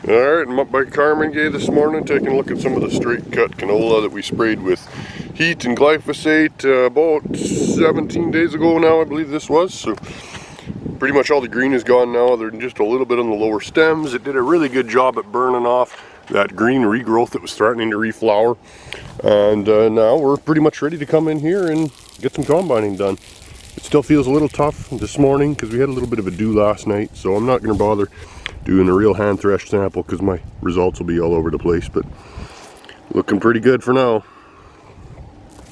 Alright, I'm up by Carmen Gay this morning taking a look at some of the straight cut canola that we sprayed with heat and glyphosate about 17 days ago now, I believe this was. So pretty much all the green is gone now. They're just a little bit on the lower stems. It did a really good job at burning off that green regrowth that was threatening to reflower. And now we're pretty much ready to come in here and get some combining done. It still feels a little tough this morning because we had a little bit of a dew last night, so I'm not going to bother doing a real hand thresh sample because my results will be all over the place, but looking pretty good for now.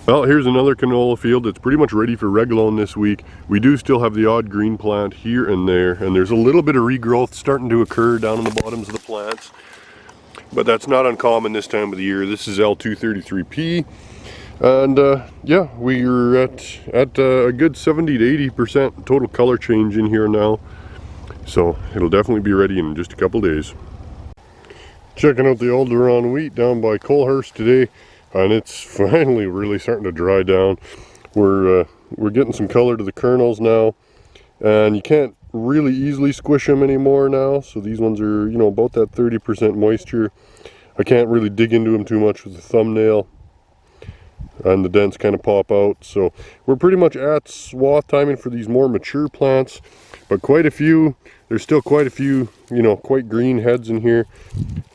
Well, here's another canola field that's pretty much ready for regulone this week. We do still have the odd green plant here and there, and there's a little bit of regrowth starting to occur down on the bottoms of the plants, but that's not uncommon this time of the year. This is L233P, and yeah, we're at a good 70 to 80% total color change in here now. So it'll definitely be ready in just a couple days. Checking out the Alderon wheat down by Colehurst today, and it's finally really starting to dry down. We're getting some color to the kernels now, and you can't really easily squish them anymore now. So these ones are, you know, about that 30% moisture. I can't really dig into them too much with the thumbnail, and the dents kind of pop out. So we're pretty much at swath timing for these more mature plants, but there's still quite a few, you know, quite green heads in here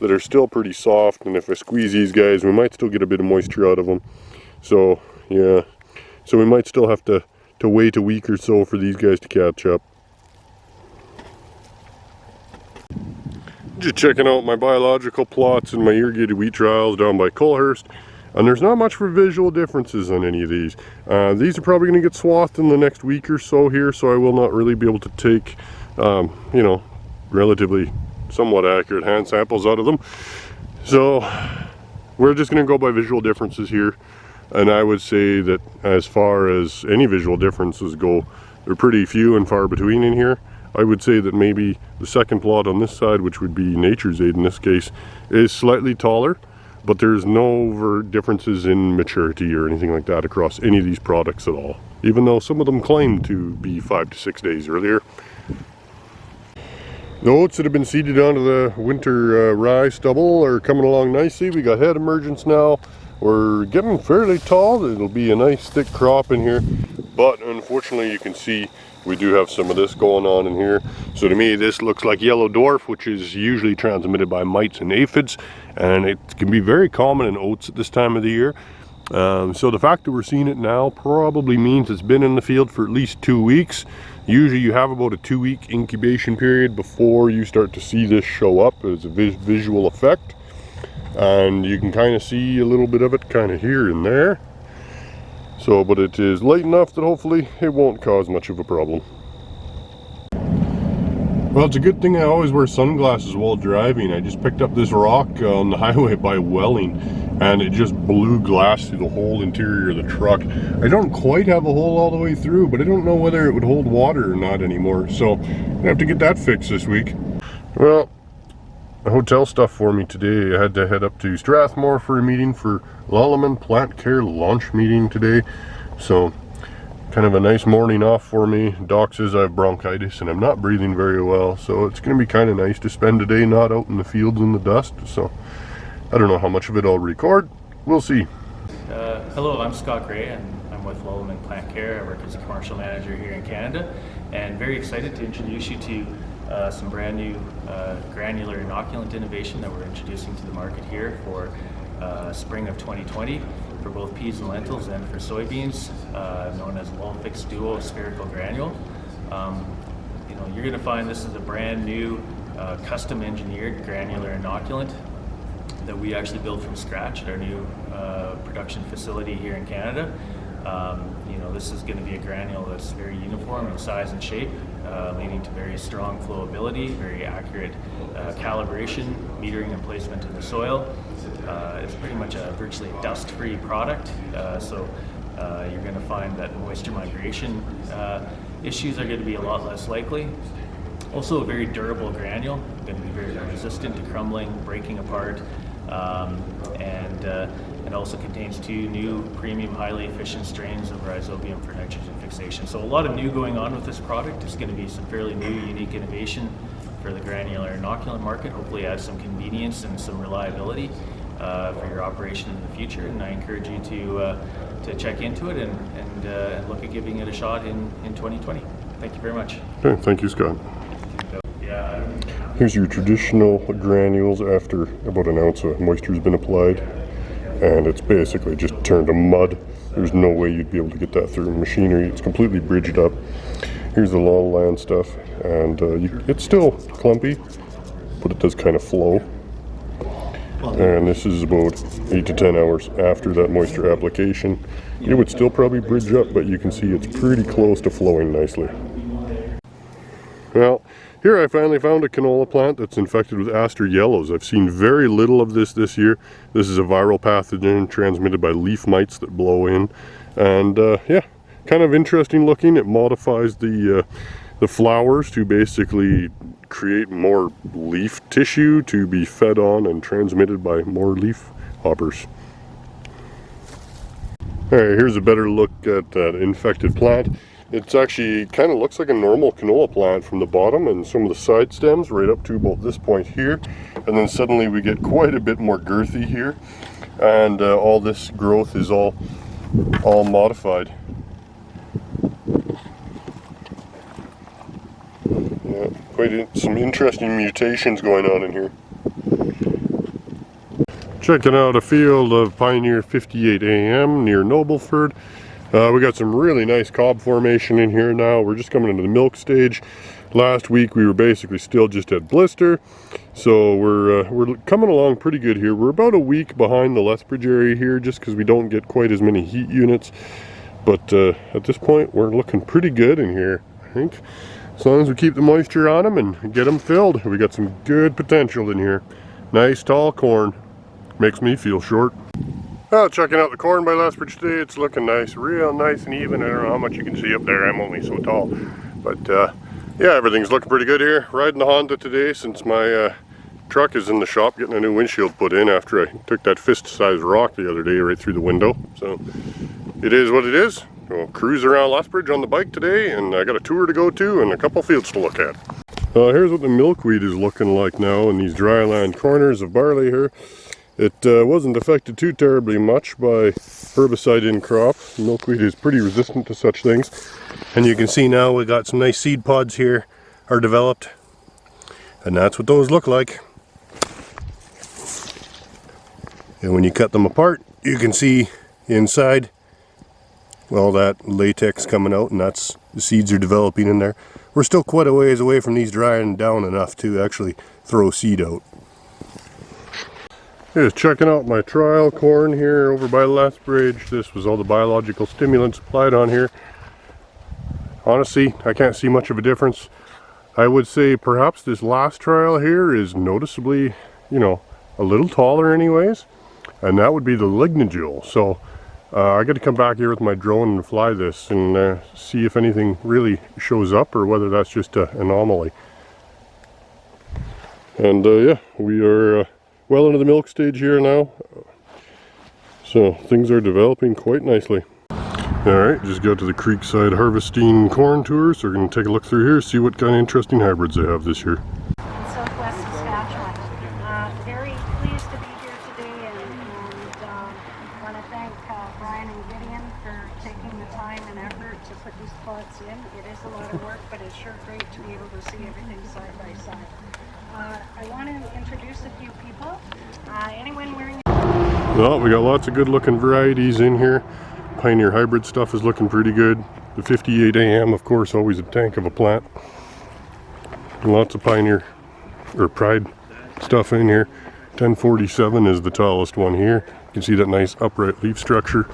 that are still pretty soft, and if I squeeze these guys, we might still get a bit of moisture out of them. So yeah, so we might still have to wait a week or so for these guys to catch up. Just checking out my biological plots and my irrigated wheat trials down by Colehurst. And there's not much for visual differences on any of these. These are probably going to get swathed in the next week or so here, so I will not really be able to take, you know, relatively somewhat accurate hand samples out of them. So we're just going to go by visual differences here. And I would say that as far as any visual differences go, they're pretty few and far between in here. I would say that maybe the second plot on this side, which would be Nature's Aid in this case, is slightly taller. But there's no differences in maturity or anything like that across any of these products at all, even though some of them claim to be 5 to 6 days earlier. The oats that have been seeded onto the winter rye stubble are coming along nicely. We got head emergence now. We're getting fairly tall. It'll be a nice thick crop in here, but unfortunately you can see we do have some of this going on in here. So to me this looks like yellow dwarf, which is usually transmitted by mites and aphids, and it can be very common in oats at this time of the year. So the fact that we're seeing it now probably means it's been in the field for at least 2 weeks. Usually you have about a 2-week incubation period before you start to see this show up as a visual effect, and you can kind of see a little bit of it kind of here and there. So, but it is light enough that hopefully it won't cause much of a problem. Well, it's a good thing I always wear sunglasses while driving. I just picked up this rock on the highway by Welling, and it just blew glass through the whole interior of the truck. I don't quite have a hole all the way through, but I don't know whether it would hold water or not anymore. So I have to get that fixed this week. Well, hotel stuff for me today. I had to head up to Strathmore for a meeting for Lulliman Plant Care launch meeting today. So kind of a nice morning off for me. Doc says I have bronchitis and I'm not breathing very well, so it's going to be kind of nice to spend a day not out in the fields in the dust. So I don't know how much of it I'll record. We'll see. Hello, I'm Scott Gray and I'm with Lulliman Plant Care. I work as a commercial manager here in Canada, and very excited to introduce you to some brand new granular inoculant innovation that we're introducing to the market here for spring of 2020 for both peas and lentils and for soybeans, known as Lulfix Duo Spherical Granule. You know, you're going to find this is a brand new custom engineered granular inoculant that we actually built from scratch at our new production facility here in Canada. You know, this is going to be a granule that's very uniform in size and shape, leading to very strong flowability, very accurate calibration, metering and placement in the soil. It's pretty much a virtually dust-free product, so you're going to find that moisture migration issues are going to be a lot less likely. Also a very durable granule, going to be very resistant to crumbling, breaking apart, and also contains 2 new premium highly efficient strains of rhizobium for nitrogen fixation. So a lot of new going on with this product. It's going to be some fairly new, unique innovation for the granular inoculant market. Hopefully adds some convenience and some reliability for your operation in the future, and I encourage you to check into it and look at giving it a shot in 2020. Thank you very much. Okay, thank you, Scott. Yeah. Here's your traditional granules after about an ounce of moisture has been applied, and it's basically just turned to mud. There's no way you'd be able to get that through machinery. It's completely bridged up. Here's the long land stuff, and it's still clumpy, but it does kind of flow. And this is about 8 to 10 hours after that moisture application. It would still probably bridge up, but you can see it's pretty close to flowing nicely. Well, here I finally found a canola plant that's infected with aster yellows. I've seen very little of this year. This is a viral pathogen transmitted by leaf mites that blow in. And yeah, kind of interesting looking. It modifies the flowers to basically create more leaf tissue to be fed on and transmitted by more leaf hoppers. Alright, here's a better look at that infected plant. It's actually kind of looks like a normal canola plant from the bottom and some of the side stems right up to about this point here, and then suddenly we get quite a bit more girthy here, and all this growth is all modified. Yeah, some interesting mutations going on in here. Checking out a field of Pioneer 58 AM near Nobleford. We got some really nice cob formation in here now. We're just coming into the milk stage. Last week we were basically still just at blister, so we're coming along pretty good here. We're about a week behind the Lethbridge area here just because we don't get quite as many heat units, but at this point we're looking pretty good in here, I think. As long as we keep the moisture on them and get them filled, we got some good potential in here. Nice tall corn. Makes me feel short. Well, checking out the corn by Lethbridge today. It's looking nice, real nice and even. I don't know how much you can see up there. I'm only so tall. But yeah, everything's looking pretty good here. Riding the Honda today since my truck is in the shop getting a new windshield put in after I took that fist-sized rock the other day right through the window. So it is what it is. We'll cruise around Lethbridge on the bike today, and I got a tour to go to and a couple fields to look at. Here's what the milkweed is looking like now in these dry land corners of barley here. It wasn't affected too terribly much by herbicide in crop. Milkweed is pretty resistant to such things. And you can see now we got some nice seed pods here are developed. And that's what those look like. And when you cut them apart, you can see inside, well, that latex coming out, and that's the seeds are developing in there. We're still quite a ways away from these drying down enough to actually throw seed out. Just checking out my trial corn here over by Lethbridge. This was all the biological stimulants applied on here. Honestly, I can't see much of a difference. I would say perhaps this last trial here is noticeably, you know, a little taller anyways, and that would be the lignogule. So I got to come back here with my drone and fly this and see if anything really shows up or whether that's just an anomaly. And yeah, we are well into the milk stage here now, so things are developing quite nicely. Alright, just got to the Creekside harvesting corn tour, so we're going to take a look through here, see what kind of interesting hybrids they have this year. Southwest Saskatchewan. Very pleased to be here today, and want to thank Brian and Gideon for taking the time and effort to put these plots in. It is a lot of work, but it's sure great to be able to see everything side by side. I want to introduce a few people. Anyone wearing... Well, we got lots of good looking varieties in here. Pioneer hybrid stuff is looking pretty good. The 58 AM, of course, always a tank of a plant. Lots of Pioneer or Pride stuff in here. 1047 is the tallest one here. You can see that nice upright leaf structure.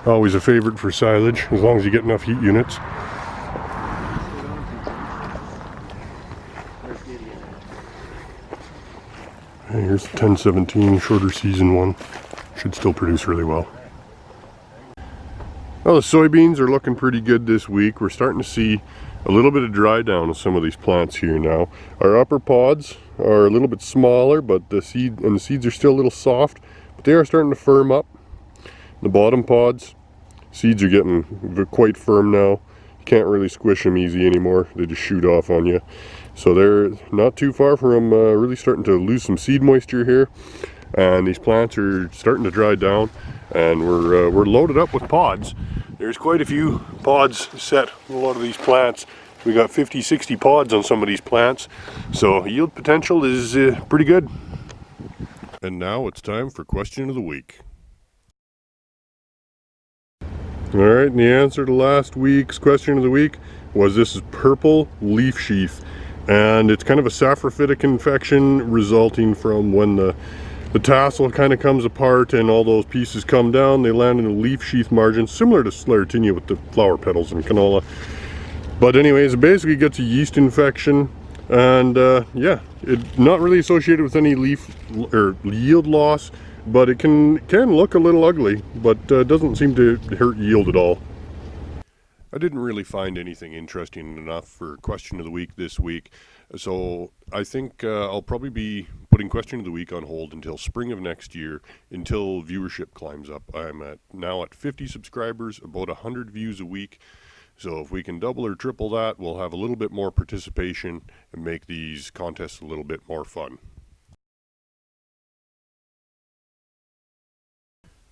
Always a favorite for silage, as long as you get enough heat units. And here's the 1017, shorter season one. Should still produce really well. Well, the soybeans are looking pretty good this week. We're starting to see a little bit of dry down of some of these plants here now. Our upper pods are a little bit smaller, but the seeds are still a little soft, but they are starting to firm up. The bottom pods, seeds are getting quite firm now. You can't really squish them easy anymore. They just shoot off on you. So they're not too far from really starting to lose some seed moisture here, and these plants are starting to dry down, and we're loaded up with pods. There's quite a few pods set on a lot of these plants. We got 50-60 pods on some of these plants, so yield potential is pretty good. And now it's time for question of the week. All right, and the answer to last week's question of the week was this is purple leaf sheath, and it's kind of a saprophytic infection resulting from when the tassel kind of comes apart and all those pieces come down, they land in a leaf sheath margin, similar to Sclerotinia with the flower petals and canola. But anyways, it basically gets a yeast infection, and yeah, it's not really associated with any leaf or yield loss, but it can look a little ugly, but doesn't seem to hurt yield at all. I didn't really find anything interesting enough for question of the week this week, so I think I'll probably be putting question of the week on hold until spring of next year, until viewership climbs up. I'm now at 50 subscribers, about 100 views a week. So if we can double or triple that, we'll have a little bit more participation and make these contests a little bit more fun.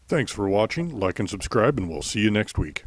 Thanks for watching, like and subscribe, and we'll see you next week.